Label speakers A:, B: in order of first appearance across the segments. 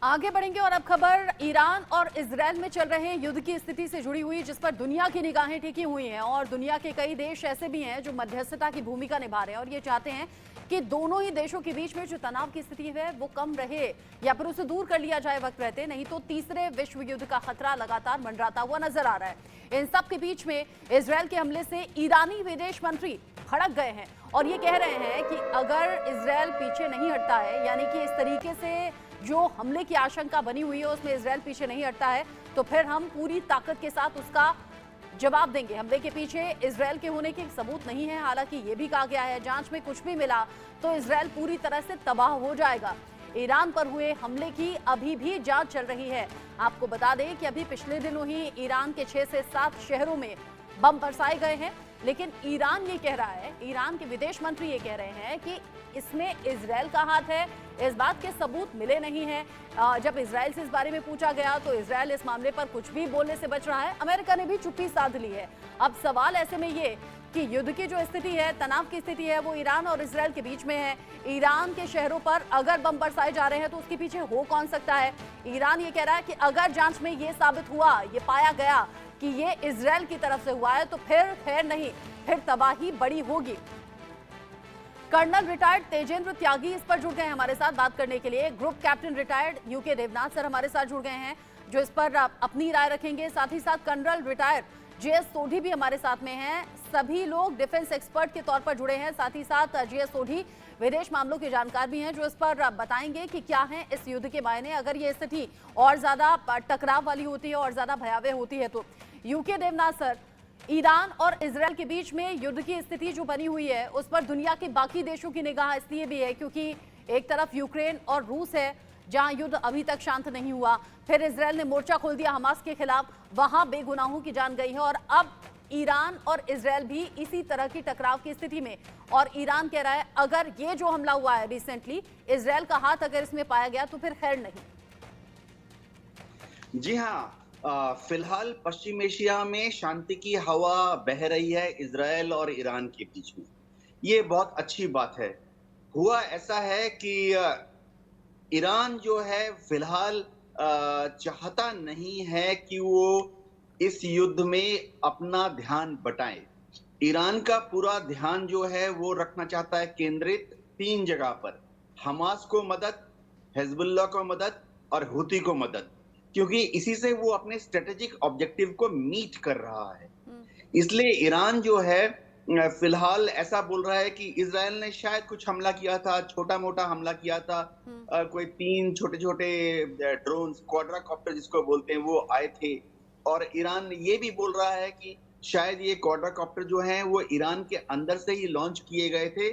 A: आगे बढ़ेंगे और अब खबर ईरान और इजरायल में चल रहे युद्ध की स्थिति से जुड़ी हुई, जिस पर दुनिया की निगाहें टिकी हुई हैं और दुनिया के कई देश ऐसे भी हैं जो मध्यस्थता की भूमिका निभा रहे हैं और ये चाहते हैं कि दोनों ही देशों के बीच में जो तनाव की स्थिति है वो कम रहे या फिर उसे दूर कर लिया जाए वक्त रहते, नहीं तो तीसरे विश्व युद्ध का खतरा लगातार मंडराता हुआ नजर आ रहा है। इन सब के बीच में इजरायल के हमले से ईरानी विदेश मंत्री भड़क गए हैं और ये कह रहे हैं कि अगर इजरायल पीछे नहीं हटता है, यानी कि इस तरीके से जो हमले की आशंका बनी हुई है उसमें इजरायल पीछे नहीं हटता है, तो फिर हम पूरी ताकत के साथ उसका जवाब देंगे। हमले के पीछे इजरायल के होने के सबूत नहीं है। हालांकि ये भी कहा गया है जांच में कुछ भी मिला तो इजरायल पूरी तरह से तबाह हो जाएगा। ईरान पर हुए हमले की अभी भी जांच चल रही है। आपको बता दें कि अभी पिछले दिनों ही ईरान के 6 से 7 शहरों में बम बरसाए गए हैं, लेकिन ईरान ये कह रहा है, ईरान के विदेश मंत्री ये कह रहे हैं कि इसमें इजरायल का हाथ है। इस बात के सबूत मिले नहीं हैं। जब इजरायल से इस बारे में पूछा गया तो इजरायल इस मामले पर कुछ भी बोलने से बच रहा है। अमेरिका ने भी चुप्पी साध ली है। अब सवाल ऐसे में ये कि युद्ध की जो स्थिति है, तनाव की स्थिति है, वो ईरान और इजरायल के बीच में है। ईरान के शहरों पर अगर बम बरसाए जा रहे हैं तो उसके पीछे हो कौन सकता है। ईरान ये कह रहा है कि अगर जांच में ये साबित हुआ, ये पाया गया कि ये इजरायल की तरफ से हुआ है तो फिर खैर नहीं, फिर तबाही बड़ी होगी। कर्नल रिटायर्ड तेजेंद्र त्यागी इस पर जुड़ गए हैं हमारे साथ बात करने के लिए। Group captain retired UK Devnath sir हमारे साथ जुड़ गए हैं जो इस पर अपनी राय रखेंगे। साथ ही साथ कर्नल रिटायर्ड जीएस सोढ़ी भी हमारे साथ में हैं। सभी लोग डिफेंस एक्सपर्ट के तौर पर जुड़े हैं। साथ ही साथ जीएस सोढ़ी विदेश मामलों के जानकार भी हैं जो इस पर बताएंगे कि क्या है इस युद्ध के मायने अगर ये स्थिति और ज्यादा टकराव वाली होती है और ज्यादा भयावह होती है तो। यूके देवनाथ सर, ईरान और इजरायल के बीच में युद्ध की स्थिति जो बनी हुई है उस पर दुनिया के बाकी देशों की निगाह इसलिए भी है क्योंकि एक तरफ यूक्रेन और रूस है जहां युद्ध अभी तक शांत नहीं हुआ, फिर इजरायल ने मोर्चा खोल दिया हमास के खिलाफ, वहां बेगुनाहों की जान गई है और अब ईरान और इजरायल भी इसी तरह की टकराव की स्थिति में। और ईरान कह रहा है अगर ये जो हमला हुआ है रिसेंटली, इजरायल का हाथ अगर इसमें पाया गया तो फिर खैर नहीं।
B: जी हाँ, फिलहाल पश्चिम एशिया में शांति की हवा बह रही है इजरायल और ईरान के बीच में। ये बहुत अच्छी बात है। हुआ ऐसा है कि ईरान जो है फिलहाल चाहता नहीं है कि वो इस युद्ध में अपना ध्यान बटाए। ईरान का पूरा ध्यान जो है वो रखना चाहता है केंद्रित 3 जगह पर, हमास को मदद, हिजबुल्लाह को मदद और हुती को मदद, क्योंकि इसी से वो अपने स्ट्रेटेजिक ऑब्जेक्टिव को मीट कर रहा है। इसलिए ईरान जो है फिलहाल ऐसा बोल रहा है कि इजरायल ने शायद कुछ हमला किया था, छोटा मोटा हमला किया था, कोई 3 छोटे छोटे ड्रोन्स, क्वाड्राकॉप्टर जिसको बोलते हैं, वो आए थे। और ईरान ये भी बोल रहा है कि शायद ये क्वाड्राकॉप्टर जो हैं वो ईरान के अंदर से ही लॉन्च किए गए थे।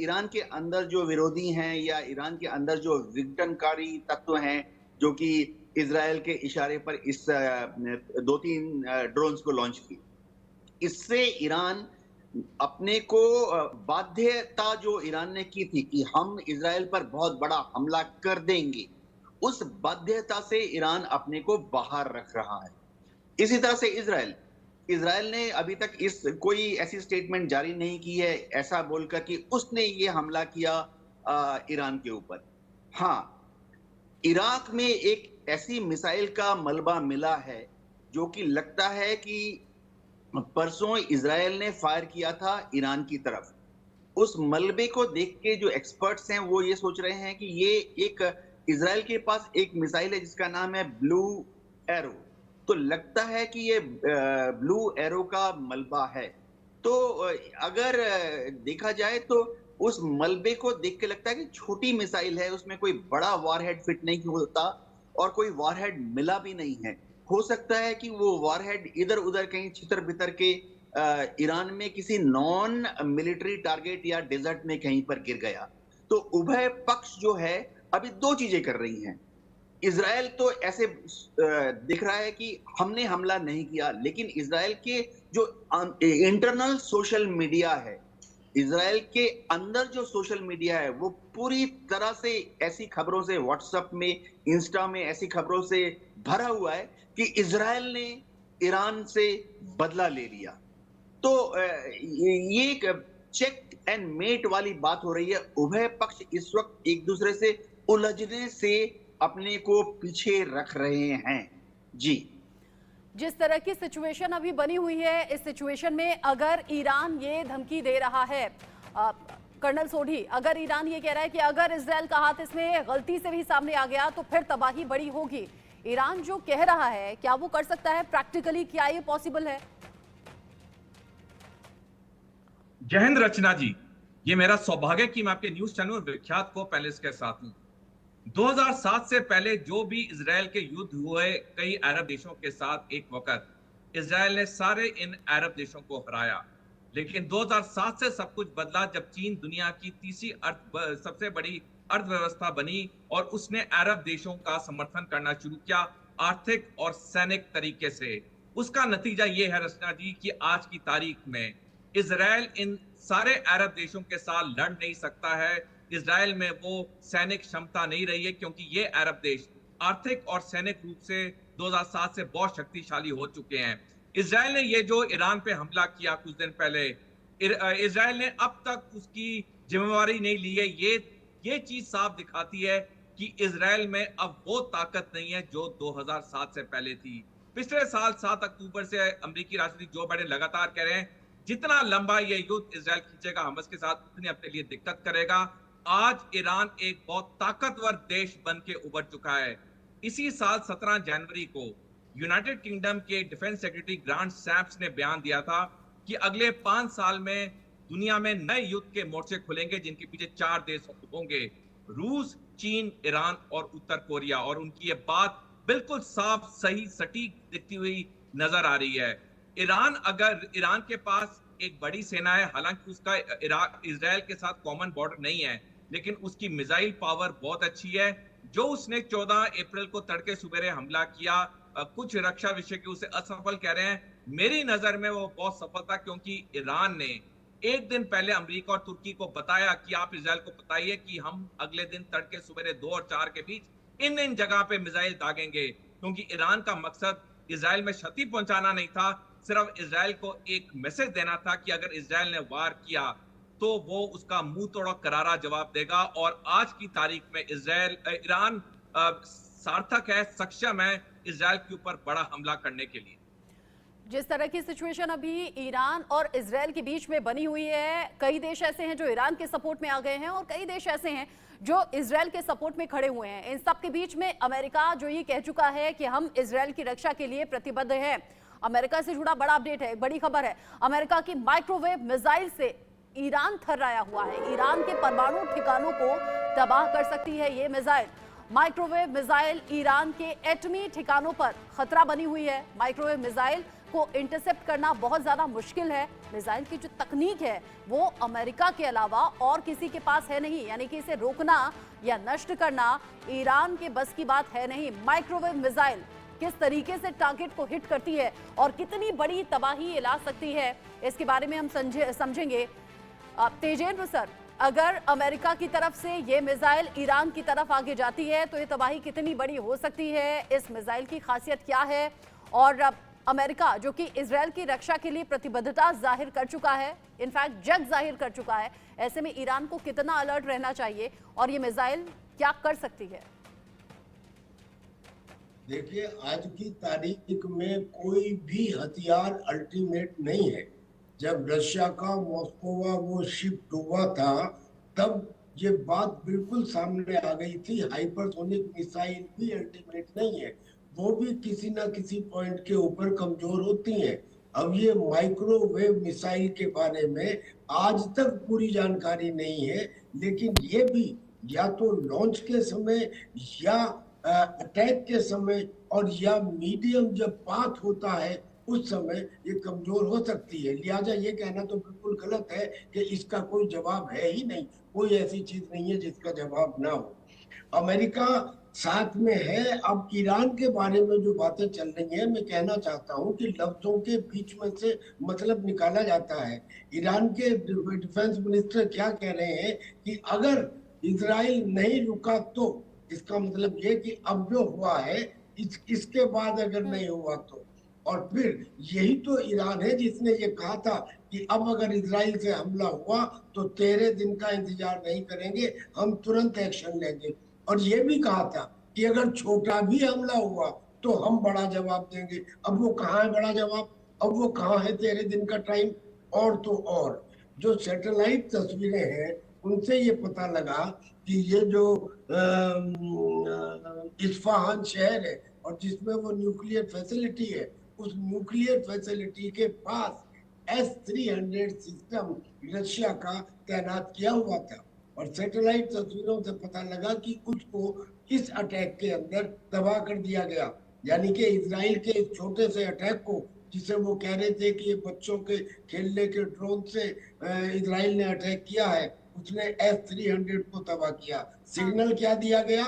B: ईरान के अंदर जो विरोधी हैं या ईरान के अंदर जो विघटनकारी तत्व हैं जो कि इजरायल के इशारे पर इस 2-3 ड्रोन्स को लॉन्च की, इससे ईरान अपने को बाध्यता जो ईरान ने की थी कि हम इजरायल पर बहुत बड़ा हमला कर देंगे, उस बाध्यता से ईरान अपने को बाहर रख रहा है। इसी तरह से इजरायल ने अभी तक इस कोई ऐसी स्टेटमेंट जारी नहीं की है ऐसा बोलकर कि उसने ये हमला किया ईरान के ऊपर। हाँ, इराक में एक ऐसी मिसाइल का मलबा मिला है जो कि लगता है कि परसों इजरायल ने फायर किया था ईरान की तरफ। उस मलबे को देख के जो एक्सपर्ट्स हैं वो ये सोच रहे हैं कि ये एक इजरायल के पास एक मिसाइल है जिसका नाम है ब्लू एरो। तो लगता है कि ये ब्लू एरो का मलबा है। तो अगर देखा जाए तो उस मलबे को देख के लगता है कि छोटी मिसाइल है, उसमें कोई बड़ा वॉरहेड फिट नहीं होता और कोई वॉरहेड मिला भी नहीं है। हो सकता है कि वो वॉरहेड इधर उधर कहीं छितर बितर के ईरान में किसी नॉन मिलिट्री टारगेट या डेजर्ट में कहीं पर गिर गया। तो उभय पक्ष जो है अभी 2 चीजें कर रही हैं। इजरायल तो ऐसे दिख रहा है कि हमने हमला नहीं किया, लेकिन इजरायल के जो इंटरनल सोशल मीडिया है, इजरायल के अंदर जो सोशल मीडिया है वो पूरी तरह से ऐसी खबरों से, व्हाट्सएप में, इंस्टा में ऐसी खबरों से भरा हुआ है कि इजरायल ने ईरान से बदला ले लिया। तो ये एक चेक एंड मेट वाली बात हो रही है। उभय पक्ष इस वक्त एक दूसरे से उलझने से अपने को पीछे रख रहे हैं। जी।
A: जिस तरह की सिचुएशन अभी बनी हुई है, इस सिचुएशन में अगर ईरान ये धमकी दे रहा है, कर्नल सोढी, अगर ईरान ये कह रहा है कि अगर इजराइल का हाथ इसमें गलती से भी सामने आ गया तो फिर तबाही बड़ी होगी, ईरान जो कह रहा है क्या वो कर सकता है प्रैक्टिकली? क्या ये पॉसिबल है?
C: जय हिंद रचना जी, ये मेरा सौभाग्य कि मैं आपके न्यूज चैनल विख्यात को पैनलिस्ट के साथ हूं। 2007 से पहले जो भी इजराइल के युद्ध हुए कई अरब देशों के साथ, एक वक्त इजराइल ने सारे इन अरब देशों को हराया। लेकिन 2007 से सब कुछ बदला जब चीन दुनिया की तीसरी सबसे बड़ी अर्थव्यवस्था बनी और उसने अरब देशों का समर्थन करना शुरू किया आर्थिक और सैनिक तरीके से। उसका नतीजा ये है रचना जी कि आज की तारीख में इजराइल इन सारे अरब देशों के साथ लड़ नहीं सकता है। इजराइल में वो सैनिक क्षमता नहीं रही है क्योंकि ये अरब देश आर्थिक और सैनिक रूप से 2007 से बहुत शक्तिशाली हो चुके हैं। इजराइल ने ये जो ईरान पे हमला किया कुछ दिन पहले, इजराइल ने अब तक उसकी जिम्मेवारी नहीं ली है। ये चीज साफ दिखाती है कि इजराइल में अब वो ताकत नहीं है जो 2007 से पहले थी। पिछले साल 7 अक्टूबर से अमेरिकी राष्ट्रपति जो बाइडेन लगातार कह रहे हैं जितना लंबा ये युद्ध इजराइल खींचेगा हमास के साथ उतनी अपने लिए दिक्कत करेगा। आज ईरान एक बहुत ताकतवर देश बन के उभर चुका है। इसी साल 17 जनवरी को यूनाइटेड किंगडम के डिफेंस सेक्रेटरी ग्रांट सैप्स ने बयान दिया था कि अगले 5 साल में दुनिया में नए युद्ध के मोर्चे खुलेंगे जिनके पीछे 4 देश होंगे, रूस, चीन, ईरान और उत्तर कोरिया। और उनकी ये बात बिल्कुल साफ, सही, सटीक दिखती हुई नजर आ रही है। ईरान के पास एक बड़ी सेना है, हालांकि उसका इजराइल के साथ कॉमन बॉर्डर नहीं है, लेकिन उसकी मिसाइल पावर बहुत अच्छी है। जो उसने 14 अप्रैल को तड़के सुबेरे हमला किया, कुछ रक्षा विषय के उसे असफल कह रहे हैं, मेरी नजर में वो बहुत सफल था क्योंकि ईरान ने एक दिन पहले अमेरिका और तुर्की को बताया कि आप इजराइल को बताइए कि हम अगले दिन तड़के सुबेरे 2 और 4 के बीच इन जगह पे मिसाइल दागेंगे, क्योंकि ईरान का मकसद इजराइल में क्षति पहुंचाना नहीं था, सिर्फ इजराइल को एक मैसेज देना था कि अगर इजराइल ने वार किया तो वो उसका मुंह तोड़ करारा जवाब देगा। और आज की तारीख में ईरान सार्थक है, सक्षम है इजराइल के ऊपर बड़ा हमला करने के लिए।
A: जिस तरह की सिचुएशन अभी ईरान और इजराइल के बीच में बनी हुई है, कई देश ऐसे हैं जो ईरान के सपोर्ट में आ गए हैं और कई देश ऐसे हैं जो इजराइल के सपोर्ट में खड़े हुए हैं। इन सब के बीच में अमेरिका जो ये कह चुका है कि हम इजराइल की रक्षा के लिए प्रतिबद्ध हैं। अमेरिका से जुड़ा बड़ा अपडेट है, बड़ी खबर है। अमेरिका की माइक्रोवेव मिसाइल से ईरान थर्राया हुआ है। ईरान के परमाणु ठिकानों को तबाह कर सकती है ये मिसाइल। माइक्रोवेव मिसाइल ईरान के एटमी ठिकानों पर खतरा बनी हुई है। माइक्रोवेव मिसाइल को इंटरसेप्ट करना बहुत ज्यादा मुश्किल है। मिसाइल की जो तकनीक है वो अमेरिका के अलावा और किसी के पास है नहीं, यानी कि इसे रोकना या नष्ट करना ईरान के बस की बात है नहीं। माइक्रोवेव मिसाइल किस तरीके से टारगेट को हिट करती है और कितनी बड़ी तबाही ये ला सकती है, इसके बारे में हम समझेंगे। तेजेंद्र सर, अगर अमेरिका की तरफ से ये मिसाइल ईरान की तरफ आगे जाती है तो ये तबाही कितनी बड़ी हो सकती है, इस मिसाइल की खासियत क्या है, और अमेरिका जो कि इजराइल की रक्षा के लिए प्रतिबद्धता जाहिर कर चुका है, इनफैक्ट जग जाहिर कर चुका है, ऐसे में ईरान को कितना अलर्ट रहना चाहिए और ये मिसाइल क्या कर सकती है?
D: देखिए, आज की तारीख में कोई भी हथियार अल्टीमेट नहीं है। जब रशिया का मॉस्कोवा वो शिप डूबा था तब ये बात बिल्कुल सामने आ गई थी। हाइपरसोनिक मिसाइल भी अल्टीमेट नहीं है, वो भी किसी ना किसी पॉइंट के ऊपर कमजोर होती हैं। अब ये माइक्रोवेव मिसाइल के बारे में आज तक पूरी जानकारी नहीं है, लेकिन ये भी या तो लॉन्च के समय या अटैक के समय और या मीडियम जब पाथ होता है उस समय ये कमजोर हो सकती है। लिहाजा ये कहना तो बिल्कुल गलत है कि इसका कोई जवाब है ही नहीं। कोई ऐसी चीज नहीं है जिसका जवाब ना हो। अमेरिका साथ में है। अब ईरान के बारे में जो बातें चल रही हैं, मैं कहना चाहता हूं कि लफ्जों के बीच में से मतलब निकाला जाता है। ईरान के डिफेंस मिनिस्टर क्या कह रहे हैं कि अगर इजराइल नहीं रुका तो इसका मतलब ये कि अब जो हुआ है इसके बाद अगर नहीं हुआ तो। और फिर यही तो ईरान है जिसने ये कहा था कि अब अगर इजराइल से हमला हुआ तो 13 दिन का इंतजार नहीं करेंगे, हम तुरंत एक्शन लेंगे। और ये भी कहा था कि अगर छोटा भी हमला हुआ तो हम बड़ा जवाब देंगे। अब वो कहाँ है बड़ा जवाब, अब वो कहाँ है 13 दिन का टाइम। और तो और जो सैटेलाइट तस्वीरें हैं उनसे ये पता लगा कि ये जो इस्फहान शहर है और जिसमें वो न्यूक्लियर फैसिलिटी है, उस न्यूक्लियर फैसिलिटी के पास S-300 सिस्टम रशिया का तैनात किया हुआ था। और सैटेलाइट तस्वीरों से पता लगा कि उसको इस अटैक के अंदर तबाह कर दिया गया। यानी कि इजराइल के इस छोटे से अटैक को, जिसे वो कह रहे थे कि ये बच्चों के खेलने के ड्रोन से इजराइल ने अटैक किया है, उसने S-300 को तबाह किया। सिग्नल क्या दिया गया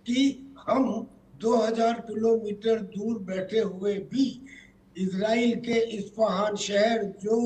D: कि हम 2000 किलोमीटर दूर बैठे हुए भी इजराइल के इस्फहान शहर जो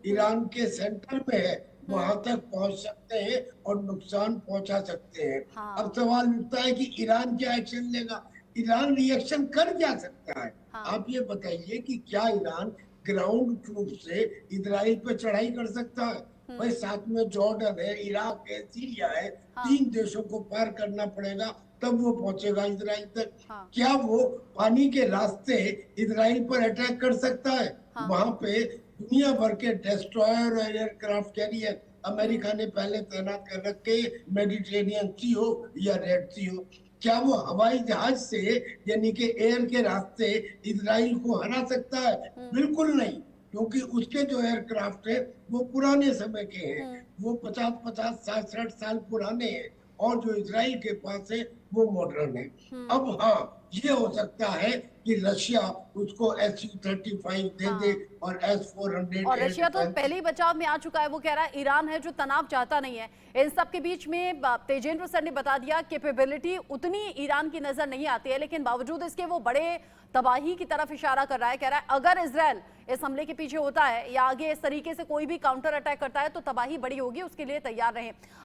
D: ईरान के सेंटर में है वहां तक पहुंच सकते हैं और नुकसान पहुंचा सकते हैं।
A: हाँ।
D: अब सवाल उठता है कि ईरान क्या एक्शन लेगा, ईरान रिएक्शन कर क्या सकता है।
A: हाँ।
D: आप ये बताइए कि क्या ईरान ग्राउंड ट्रूप से इजराइल पे चढ़ाई कर सकता है? भाई साथ में जॉर्डन है, इराक है, सीरिया है,
A: हाँ।
D: 3 देशों को पार करना पड़ेगा तब वो पहुंचेगा इजराइल तक।
A: हाँ।
D: क्या वो पानी के रास्ते इजराइल पर अटैक कर सकता है?
A: हाँ।
D: वहां पे दुनिया भर के डेस्ट्रॉयर और एयरक्राफ्ट कैरियर अमेरिका ने पहले तैनात कर रखे, मेडिटेरियन सी हो या रेड सी हो। क्या वो हवाई जहाज से यानी कि एयर के रास्ते इजराइल को हरा सकता है? बिल्कुल नहीं, क्योंकि उसके जो एयरक्राफ्ट है वो पुराने समय के हैं, वो 50-50 60 साल पुराने हैं, और जो इजराइल के पास है वो मॉडर्न है। अब हाँ, ये हो सकता है कि रशिया उसको Su-35 दे दे और S-400
A: और रशिया तो पहले ही बचाव में आ चुका है। वो कह रहा है ईरान है जो तनाव चाहता नहीं है। इन सब के बीच में तेजेंद्र सर ने बता दिया कैपेबिलिटी उतनी ईरान की नजर नहीं आती है, लेकिन बावजूद इसके वो बड़े तबाही की तरफ इशारा कर रहा है। कह रहा है अगर इजराइल इस हमले के पीछे होता है या आगे इस तरीके से कोई भी काउंटर अटैक करता है तो तबाही बड़ी होगी, उसके लिए तैयार रहें।